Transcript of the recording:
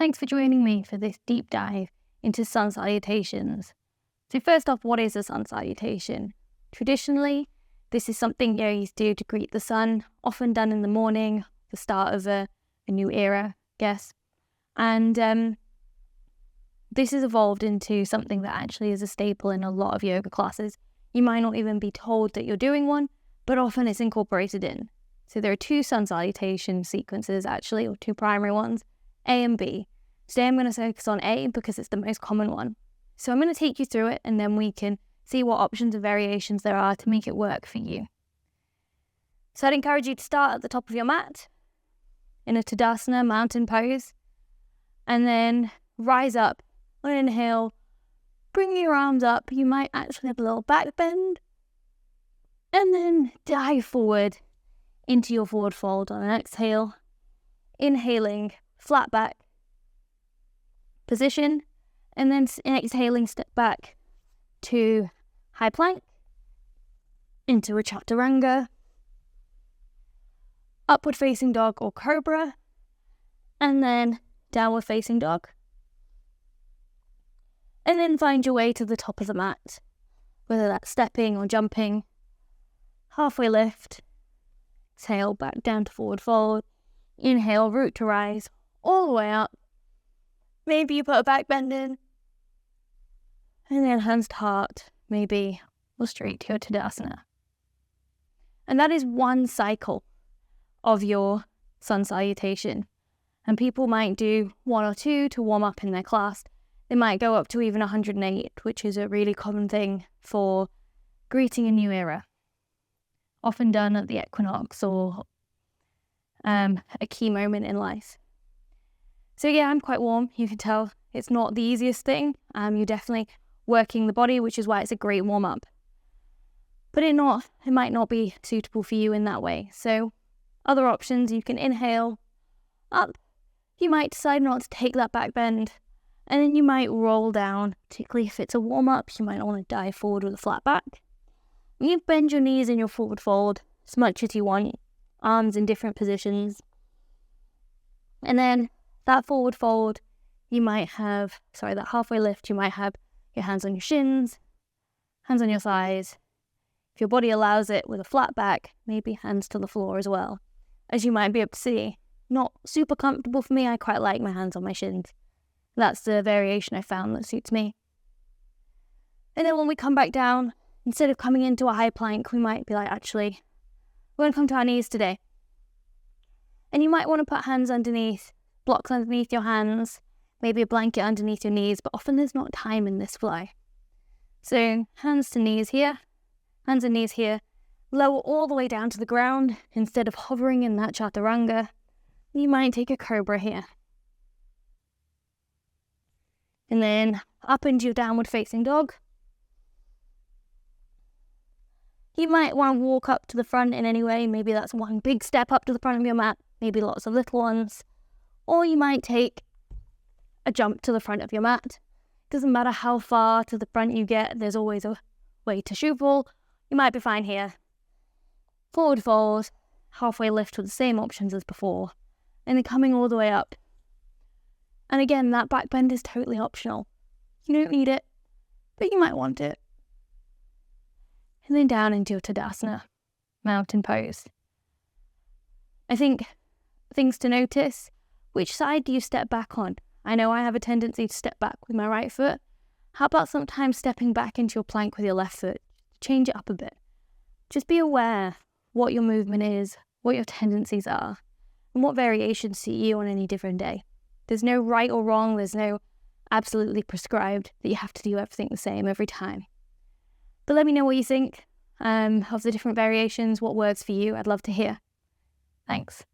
Thanks for joining me for this deep dive into sun salutations. So first off, what is a sun salutation? Traditionally, this is something you used to do to greet the sun, often done in the morning, the start of a new era, I guess. And this has evolved into something that actually is a staple in a lot of yoga classes. You might not even be told that you're doing one, but often it's incorporated in. So there are two sun salutation sequences actually, or two primary ones, A and B. Today I'm going to focus on A because it's the most common one. So I'm going to take you through it and then we can see what options and variations there are to make it work for you. So I'd encourage you to start at the top of your mat in a Tadasana mountain pose and then rise up on inhale, bring your arms up. You might actually have a little back bend and then dive forward into your forward fold on an exhale, inhaling flat back position, and then exhaling step back to high plank, into a Chaturanga, upward facing dog or cobra, and then downward facing dog. And then find your way to the top of the mat, whether that's stepping or jumping, halfway lift, exhale back down to forward fold, inhale root to rise, all the way up. Maybe you put a back bend in, and then hands to heart, maybe, or straight to your Tadasana. And that is one cycle of your sun salutation. And people might do 1 or 2 to warm up in their class. They might go up to even 108, which is a really common thing for greeting a new era. Often done at the equinox or a key moment in life. So yeah, I'm quite warm. You can tell it's not the easiest thing. You're definitely working the body, which is why it's a great warm-up. But it might not be suitable for you in that way. So other options, you can inhale up. You might decide not to take that back bend. And then you might roll down, particularly if it's a warm-up. You might not want to dive forward with a flat back. You bend your knees in your forward fold as much as you want. Arms in different positions. And then that forward fold, that halfway lift, you might have your hands on your shins, hands on your thighs. If your body allows it with a flat back, maybe hands to the floor as well. As you might be able to see, not super comfortable for me. I quite like my hands on my shins. That's the variation I found that suits me. And then when we come back down, instead of coming into a high plank, we might be like, actually, we're going to come to our knees today. And you might want to put hands underneath, blocks underneath your hands, maybe a blanket underneath your knees, but often there's not time in this flow. So hands to knees here, hands and knees here, lower all the way down to the ground. Instead of hovering in that Chaturanga, you might take a cobra here. And then up into your downward facing dog. You might want to walk up to the front in any way. Maybe that's one big step up to the front of your mat, maybe lots of little ones. Or you might take a jump to the front of your mat. Doesn't matter how far to the front you get, there's always a way to shuffle. You might be fine here. Forward fold, halfway lift with the same options as before, and then coming all the way up. And again, that back bend is totally optional. You don't need it, but you might want it. And then down into your Tadasana, mountain pose. I think things to notice, which side do you step back on? I know I have a tendency to step back with my right foot. How about sometimes stepping back into your plank with your left foot? Change it up a bit. Just be aware what your movement is, what your tendencies are, and what variations suit you on any different day. There's no right or wrong. There's no absolutely prescribed that you have to do everything the same every time. But let me know what you think of the different variations, what works for you. I'd love to hear. Thanks.